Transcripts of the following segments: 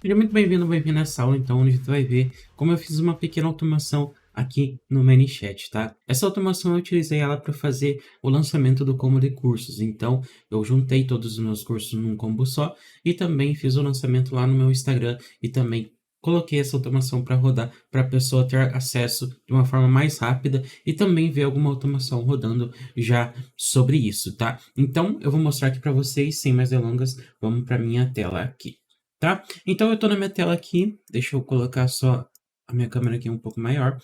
Seja muito bem-vindo, bem-vindo nessa aula, então, onde você vai ver como eu fiz uma pequena automação aqui no ManyChat, tá? Essa automação eu utilizei ela para fazer o lançamento do combo de cursos, então eu juntei todos os meus cursos num combo só e também fiz o lançamento lá no meu Instagram e também coloquei essa automação para rodar para a pessoa ter acesso de uma forma mais rápida e também ver alguma automação rodando já sobre isso, tá? Então eu vou mostrar aqui para vocês, sem mais delongas, vamos para minha tela aqui. Tá? Então eu estou na minha tela aqui, deixa eu colocar só a minha câmera aqui um pouco maior.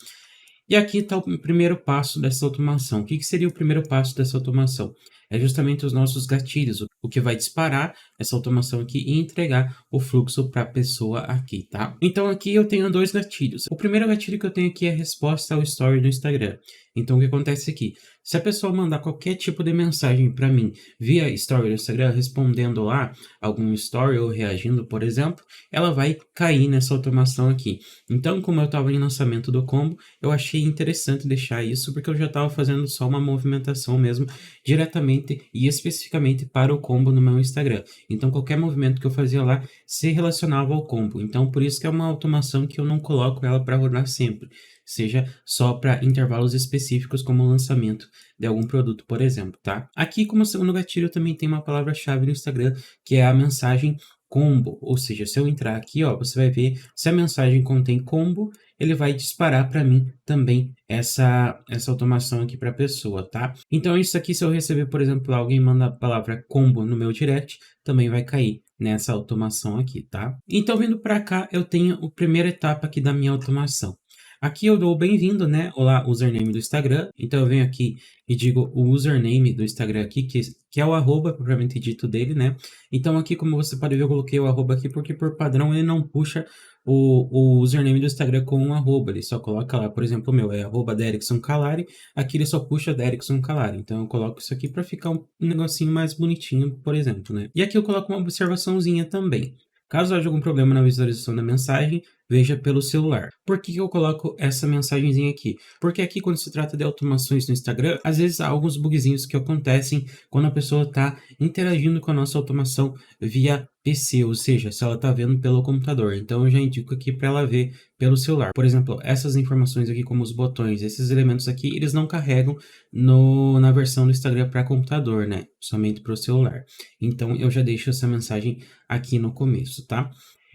E aqui está o primeiro passo dessa automação. O que seria o primeiro passo dessa automação? É justamente os nossos gatilhos, o que vai disparar essa automação aqui e entregar o fluxo para a pessoa aqui, tá? Então aqui eu tenho dois gatilhos. O primeiro gatilho que eu tenho aqui é a resposta ao story do Instagram. Então o que acontece aqui? Se a pessoa mandar qualquer tipo de mensagem para mim via story do Instagram, respondendo lá algum story ou reagindo, por exemplo, ela vai cair nessa automação aqui. Então, como eu estava em lançamento do combo, eu achei interessante deixar isso, porque eu já estava fazendo só uma movimentação mesmo, diretamente e especificamente para o combo no meu Instagram. Então, qualquer movimento que eu fazia lá se relacionava ao combo. Então, por isso que é uma automação que eu não coloco ela para rodar sempre, seja só para intervalos específicos, como o lançamento de algum produto, por exemplo, tá? Aqui, como segundo gatilho, também tem uma palavra-chave no Instagram, que é a mensagem combo, ou seja, se eu entrar aqui, ó, você vai ver se a mensagem contém combo, ele vai disparar para mim também essa automação aqui para a pessoa, tá? Então isso aqui, se eu receber, por exemplo, alguém manda a palavra combo no meu direct, também vai cair nessa automação aqui, tá? Então vindo para cá, eu tenho a primeira etapa aqui da minha automação. Aqui eu dou o bem-vindo, né? Olá, username do Instagram. Então eu venho aqui e digo o username do Instagram aqui, que é o arroba, propriamente dito dele, né? Então aqui, como você pode ver, eu coloquei o arroba aqui porque por padrão ele não puxa o username do Instagram com um arroba. Ele só coloca lá, por exemplo, o meu é arroba Derikson Calari. Aqui ele só puxa Derikson Calari. Então eu coloco isso aqui para ficar um negocinho mais bonitinho, por exemplo, né? E aqui eu coloco uma observaçãozinha também. Caso haja algum problema na visualização da mensagem, veja pelo celular. Por que eu coloco essa mensagenzinha aqui? Porque aqui, quando se trata de automações no Instagram, às vezes há alguns bugzinhos que acontecem quando a pessoa está interagindo com a nossa automação via PC, ou seja, se ela está vendo pelo computador. Então eu já indico aqui para ela ver pelo celular. Por exemplo, essas informações aqui, como os botões, esses elementos aqui, eles não carregam na versão do Instagram para computador, né? Somente para o celular. Então eu já deixo essa mensagem aqui no começo, tá?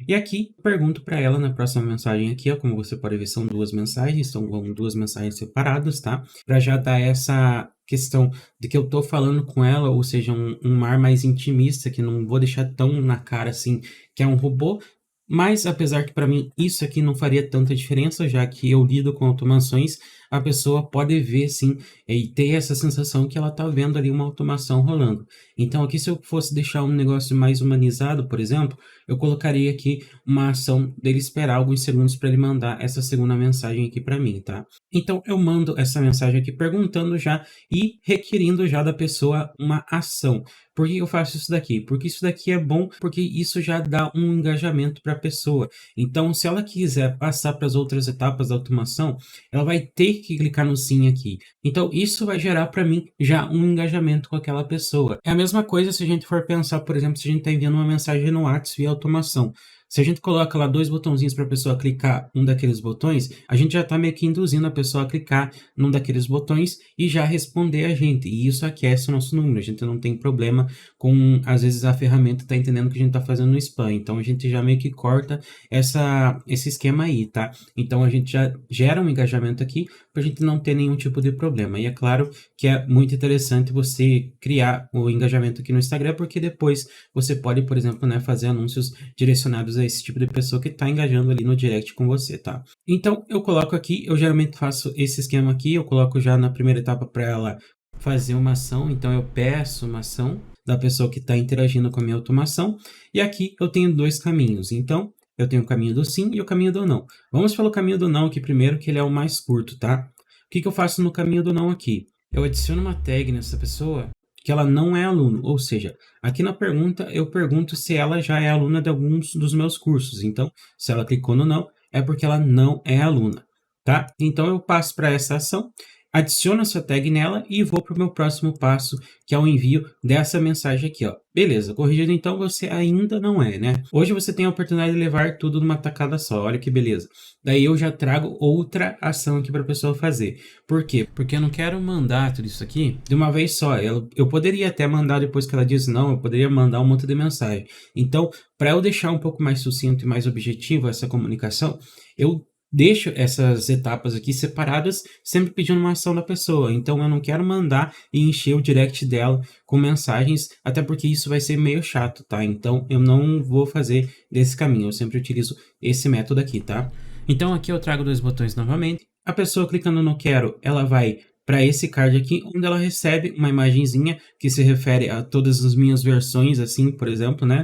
E aqui, pergunto para ela na próxima mensagem aqui, ó, como você pode ver, são duas mensagens, são duas mensagens separadas, tá? Para já dar essa questão de que eu tô falando com ela, ou seja, um ar mais intimista, que não vou deixar tão na cara assim, que é um robô, mas apesar que para mim isso aqui não faria tanta diferença, já que eu lido com automações, a pessoa pode ver sim e ter essa sensação que ela tá vendo ali uma automação rolando. Então aqui, se eu fosse deixar um negócio mais humanizado, por exemplo, eu colocaria aqui uma ação dele esperar alguns segundos para ele mandar essa segunda mensagem aqui para mim, tá? Então eu mando essa mensagem aqui perguntando já e requerindo já da pessoa uma ação. Por que eu faço isso daqui? Porque isso daqui é bom, porque isso já dá um engajamento para a pessoa. Então, se ela quiser passar para as outras etapas da automação, ela vai ter que clicar no sim aqui. Então, isso vai gerar para mim já um engajamento com aquela pessoa. É a mesma coisa se a gente for pensar, por exemplo, se a gente está enviando uma mensagem no WhatsApp via automação. Se a gente coloca lá dois botãozinhos para a pessoa clicar um daqueles botões, a gente já está meio que induzindo a pessoa a clicar num daqueles botões e já responder a gente. E isso aquece o nosso número. A gente não tem problema com, às vezes, a ferramenta está entendendo que a gente está fazendo no spam. Então, a gente já meio que corta esse esquema aí, tá? Então, a gente já gera um engajamento aqui para a gente não ter nenhum tipo de problema. E é claro que é muito interessante você criar o engajamento aqui no Instagram, porque depois você pode, por exemplo, né, fazer anúncios direcionados a esse tipo de pessoa que está engajando ali no direct com você, tá? Então, eu coloco aqui, eu geralmente faço esse esquema aqui, eu coloco já na primeira etapa para ela fazer uma ação, então eu peço uma ação da pessoa que está interagindo com a minha automação, e aqui eu tenho dois caminhos, então eu tenho o caminho do sim e o caminho do não. Vamos pelo caminho do não aqui primeiro, que ele é o mais curto, tá? O que eu faço no caminho do não aqui? Eu adiciono uma tag nessa pessoa que ela não é aluno, ou seja, aqui na pergunta eu pergunto se ela já é aluna de alguns dos meus cursos. Então, se ela clicou no não, é porque ela não é aluna, tá? Então eu passo para essa ação adiciono essa tag nela e vou para o meu próximo passo, que é o envio dessa mensagem aqui, ó. Beleza, corrigido então você ainda não é, né? Hoje você tem a oportunidade de levar tudo numa tacada só, olha que beleza. Daí eu já trago outra ação aqui para a pessoa fazer. Por quê? Porque eu não quero mandar tudo isso aqui de uma vez só. Eu poderia até mandar depois que ela diz não, eu poderia mandar um monte de mensagem. Então, para eu deixar um pouco mais sucinto e mais objetivo essa comunicação, eu deixo essas etapas aqui separadas, sempre pedindo uma ação da pessoa. Então eu não quero mandar e encher o direct dela com mensagens, até porque isso vai ser meio chato, tá? Então eu não vou fazer desse caminho, eu sempre utilizo esse método aqui, tá? Então aqui eu trago dois botões novamente. A pessoa clicando no quero, ela vai para esse card aqui, onde ela recebe uma imagenzinha que se refere a todas as minhas versões, assim, por exemplo, né?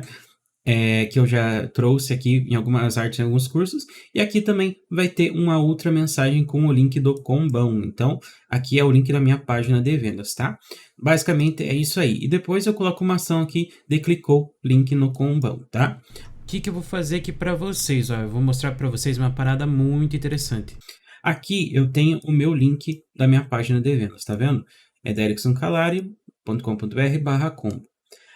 Que eu já trouxe aqui em algumas artes, em alguns cursos, e aqui também vai ter uma outra mensagem com o link do Combão. Então, aqui é o link da minha página de vendas, tá? Basicamente é isso aí. E depois eu coloco uma ação aqui de clicou link no Combão, tá? O que eu vou fazer aqui para vocês? Ó, eu vou mostrar para vocês uma parada muito interessante. Aqui eu tenho o meu link da minha página de vendas, tá vendo? É da ericksoncalari.com.br/combo.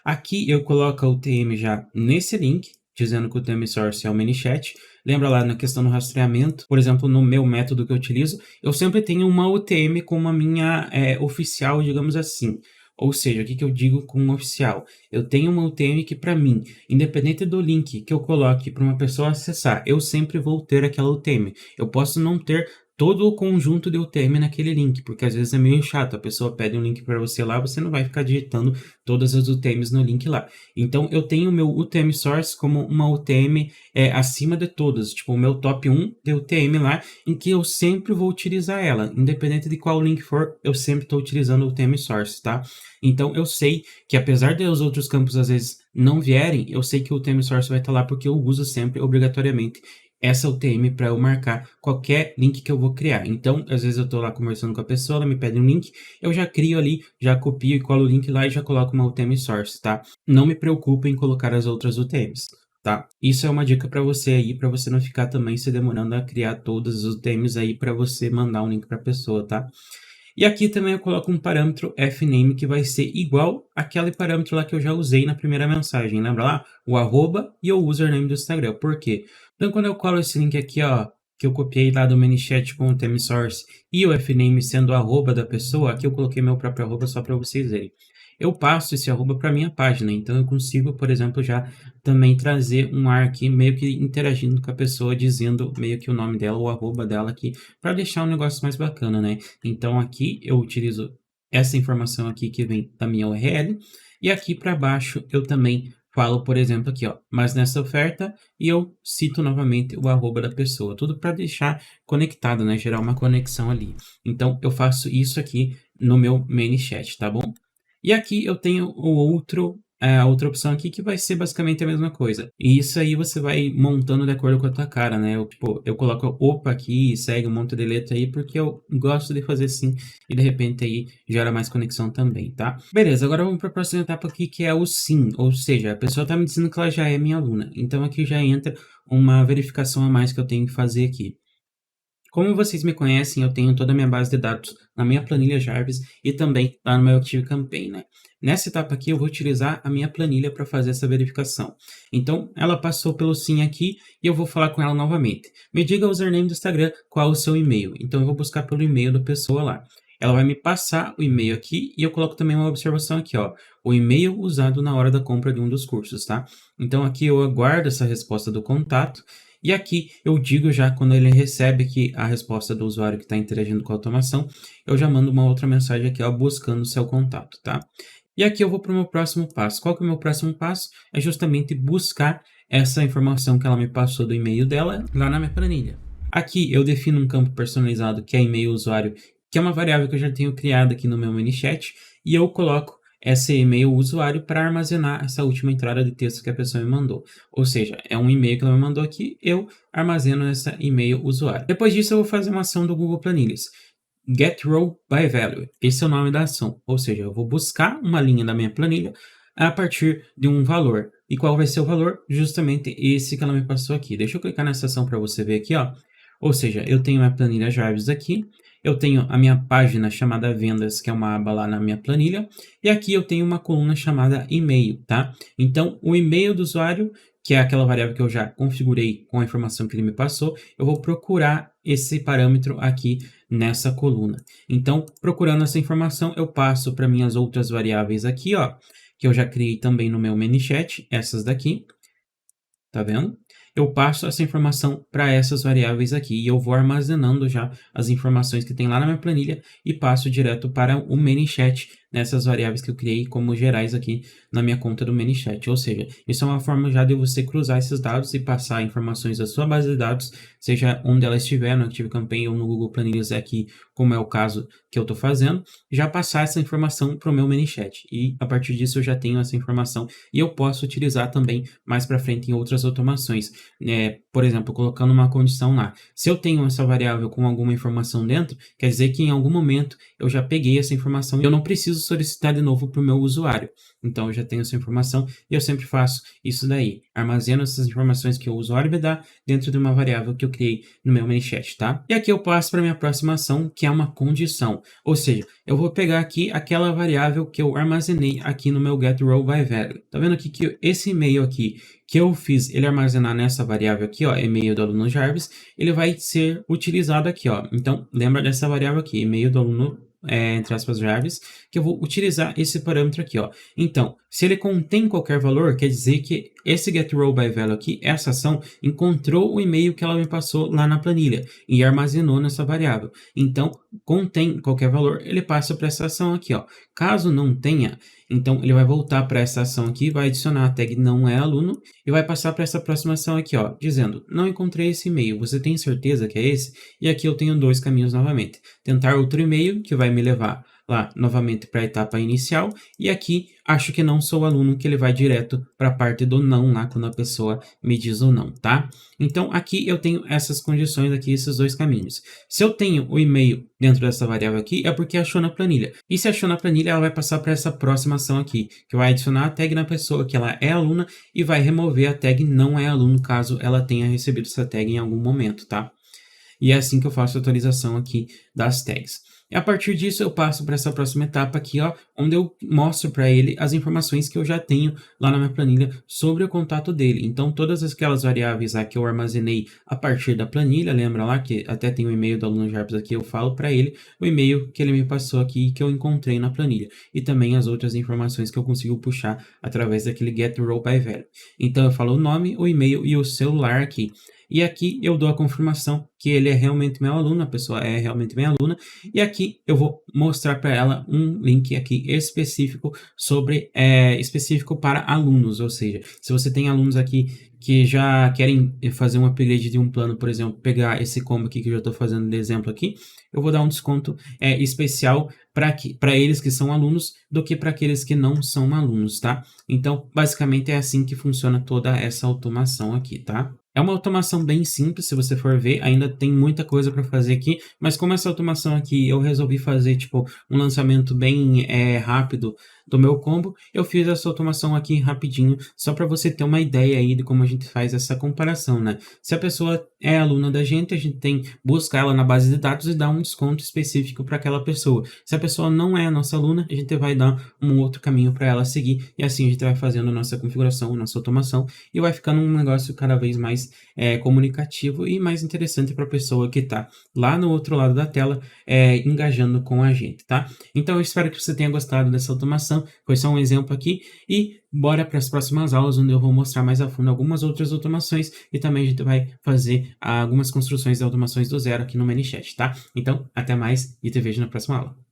Aqui eu coloco a UTM já nesse link, dizendo que o UTM Source é o ManyChat. Lembra lá na questão do rastreamento, por exemplo, no meu método que eu utilizo, eu sempre tenho uma UTM como a minha oficial, digamos assim. Ou seja, o que eu digo com um oficial? Eu tenho uma UTM que, para mim, independente do link que eu coloque para uma pessoa acessar, eu sempre vou ter aquela UTM. Eu posso não ter todo o conjunto de UTM naquele link, porque às vezes é meio chato, a pessoa pede um link para você lá, você não vai ficar digitando todas as UTMs no link lá. Então eu tenho o meu UTM Source como uma UTM acima de todas, tipo o meu top 1 de UTM lá, em que eu sempre vou utilizar ela, independente de qual link for, eu sempre estou utilizando o UTM Source, tá? Então eu sei que apesar de os outros campos às vezes não vierem, eu sei que o UTM Source vai estar lá porque eu uso sempre obrigatoriamente essa UTM para eu marcar qualquer link que eu vou criar. Então, às vezes eu estou lá conversando com a pessoa, ela me pede um link, eu já crio ali, já copio e colo o link lá e já coloco uma UTM source, tá? Não me preocupe em colocar as outras UTMs, tá? Isso é uma dica para você aí, para você não ficar também se demorando a criar todas as UTMs aí para você mandar um link para a pessoa, tá? E aqui também eu coloco um parâmetro fname que vai ser igual àquele parâmetro lá que eu já usei na primeira mensagem. Lembra lá? O arroba e o username do Instagram. Por quê? Então quando eu colo esse link aqui, ó, que eu copiei lá do ManyChat com o theme source e o fname sendo o arroba da pessoa, aqui eu coloquei meu próprio arroba só para vocês verem. Eu passo esse arroba para minha página, então eu consigo, por exemplo, já também trazer um ar aqui meio que interagindo com a pessoa, dizendo meio que o nome dela, o arroba dela aqui, para deixar um negócio mais bacana, né? Então aqui eu utilizo essa informação aqui que vem da minha URL e aqui para baixo eu também falo, por exemplo, aqui, ó, mas nessa oferta e eu cito novamente o arroba da pessoa, tudo para deixar conectado, né? Gerar uma conexão ali. Então eu faço isso aqui no meu ManyChat, tá bom? E aqui eu tenho a outra opção aqui que vai ser basicamente a mesma coisa. E isso aí você vai montando de acordo com a tua cara, né? Eu coloco opa aqui e segue um monte de letra aí porque eu gosto de fazer assim e de repente aí gera mais conexão também, tá? Beleza, agora vamos para a próxima etapa aqui que é o sim, ou seja, a pessoa está me dizendo que ela já é minha aluna. Então aqui já entra uma verificação a mais que eu tenho que fazer aqui. Como vocês me conhecem, eu tenho toda a minha base de dados na minha planilha Jarvis e também lá no meu ActiveCampaign, né? Nessa etapa aqui, eu vou utilizar a minha planilha para fazer essa verificação. Então, ela passou pelo sim aqui e eu vou falar com ela novamente. Me diga o username do Instagram, qual o seu e-mail. Então, eu vou buscar pelo e-mail da pessoa lá. Ela vai me passar o e-mail aqui e eu coloco também uma observação aqui, ó. O e-mail usado na hora da compra de um dos cursos, tá? Então, aqui eu aguardo essa resposta do contato. E aqui eu digo já quando ele recebe aqui a resposta do usuário que está interagindo com a automação, eu já mando uma outra mensagem aqui, ó, buscando o seu contato, tá? E aqui eu vou para o meu próximo passo. Qual que é o meu próximo passo? É justamente buscar essa informação que ela me passou do e-mail dela lá na minha planilha. Aqui eu defino um campo personalizado que é e-mail usuário, que é uma variável que eu já tenho criada aqui no meu ManyChat, e eu coloco esse e-mail usuário para armazenar essa última entrada de texto que a pessoa me mandou. Ou seja, é um e-mail que ela me mandou aqui, eu armazeno essa e-mail usuário. Depois disso, eu vou fazer uma ação do Google Planilhas. Get Row by Value. Esse é o nome da ação. Ou seja, eu vou buscar uma linha da minha planilha a partir de um valor. E qual vai ser o valor? Justamente esse que ela me passou aqui. Deixa eu clicar nessa ação para você ver aqui, ó. Ou seja, eu tenho a planilha Jarvis aqui, eu tenho a minha página chamada vendas, que é uma aba lá na minha planilha, e aqui eu tenho uma coluna chamada e-mail, tá? Então, o e-mail do usuário, que é aquela variável que eu já configurei com a informação que ele me passou, eu vou procurar esse parâmetro aqui nessa coluna. Então, procurando essa informação, eu passo para minhas outras variáveis aqui, ó, que eu já criei também no meu ManyChat, essas daqui. Tá vendo? Eu passo essa informação para essas variáveis aqui e eu vou armazenando já as informações que tem lá na minha planilha e passo direto para o ManyChat nessas variáveis que eu criei como gerais aqui na minha conta do ManyChat. Ou seja, isso é uma forma já de você cruzar esses dados e passar informações da sua base de dados, seja onde ela estiver, no ActiveCampaign ou no Google Planilhas aqui, como é o caso que eu estou fazendo, já passar essa informação para o meu ManyChat. E a partir disso eu já tenho essa informação e eu posso utilizar também mais para frente em outras automações. Por exemplo, colocando uma condição lá. Se eu tenho essa variável com alguma informação dentro, quer dizer que em algum momento eu já peguei essa informação e eu não preciso solicitar de novo para o meu usuário. Então eu já tenho essa informação e eu sempre faço isso daí. Armazeno essas informações que o usuário me dá dentro de uma variável que eu criei no meu ManyChat, tá? E aqui eu passo para minha próxima ação, que é uma condição. Ou seja, eu vou pegar aqui aquela variável que eu armazenei aqui no meu getRowByValue. Tá vendo aqui que esse e-mail aqui que eu fiz ele armazenar nessa variável aqui, ó, e-mail do aluno Jarvis, ele vai ser utilizado aqui, ó. Então, lembra dessa variável aqui, e-mail do aluno, entre aspas, Jarvis, que eu vou utilizar esse parâmetro aqui, ó. Então, se ele contém qualquer valor, quer dizer que esse getRowByValue aqui, essa ação, encontrou o e-mail que ela me passou lá na planilha e armazenou nessa variável. Então, contém qualquer valor, ele passa para essa ação aqui, ó. Caso não tenha, então ele vai voltar para essa ação aqui, vai adicionar a tag não é aluno e vai passar para essa próxima ação aqui, ó, dizendo, não encontrei esse e-mail, você tem certeza que é esse? E aqui eu tenho dois caminhos novamente. Tentar outro e-mail, que vai me levar lá novamente para a etapa inicial, e aqui acho que não sou aluno, que ele vai direto para a parte do não lá, quando a pessoa me diz o não, tá? Então aqui eu tenho essas condições aqui, esses dois caminhos. Se eu tenho o e-mail dentro dessa variável aqui, é porque achou na planilha. E se achou na planilha, ela vai passar para essa próxima ação aqui, que vai adicionar a tag na pessoa que ela é aluna e vai remover a tag não é aluno, caso ela tenha recebido essa tag em algum momento, tá? E é assim que eu faço a atualização aqui das tags. E a partir disso eu passo para essa próxima etapa aqui, ó, onde eu mostro para ele as informações que eu já tenho lá na minha planilha sobre o contato dele. Então todas aquelas variáveis lá que eu armazenei a partir da planilha, lembra lá que até tem o e-mail do aluno Jarvis aqui, eu falo para ele o e-mail que ele me passou aqui que eu encontrei na planilha. E também as outras informações que eu consigo puxar através daquele getRowByValue. Então eu falo o nome, o e-mail e o celular aqui. E aqui eu dou a confirmação que ele é realmente meu aluno, a pessoa é realmente minha aluna, e aqui eu vou mostrar para ela um link aqui específico específico para alunos, ou seja, se você tem alunos aqui que já querem fazer um upgrade de um plano, por exemplo, pegar esse combo aqui que eu já estou fazendo de exemplo aqui, eu vou dar um desconto especial para eles que são alunos do que para aqueles que não são alunos, tá? Então, basicamente é assim que funciona toda essa automação aqui, tá? É uma automação bem simples, se você for ver, ainda tem muita coisa para fazer aqui, mas como essa automação aqui eu resolvi fazer tipo um lançamento bem rápido do meu combo, eu fiz essa automação aqui rapidinho, só para você ter uma ideia aí de como a gente faz essa comparação, né? Se a pessoa é aluna da gente, a gente tem buscar ela na base de dados e dar um desconto específico para aquela pessoa. Se a pessoa não é nossa aluna, a gente vai dar um outro caminho para ela seguir, e assim a gente vai fazendo a nossa configuração, a nossa automação, e vai ficando um negócio cada vez mais comunicativo e mais interessante para a pessoa que está lá no outro lado da tela engajando com a gente, tá? Então eu espero que você tenha gostado dessa automação, foi só um exemplo aqui, e bora para as próximas aulas, onde eu vou mostrar mais a fundo algumas outras automações, e também a gente vai fazer algumas construções de automações do zero aqui no ManyChat, tá? Então, até mais e te vejo na próxima aula.